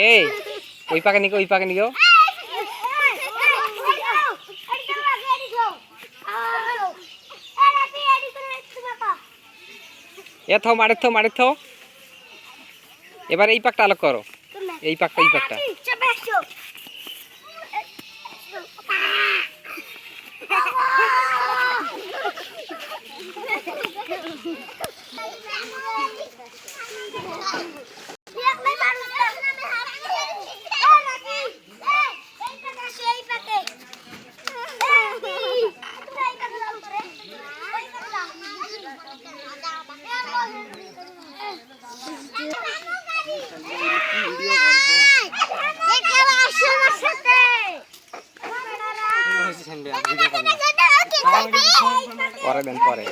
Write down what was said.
এই ওই পাকে নিকো এ থাও মারে থাও এবার এই পাকটা আলোক করো এই পাকটা পরে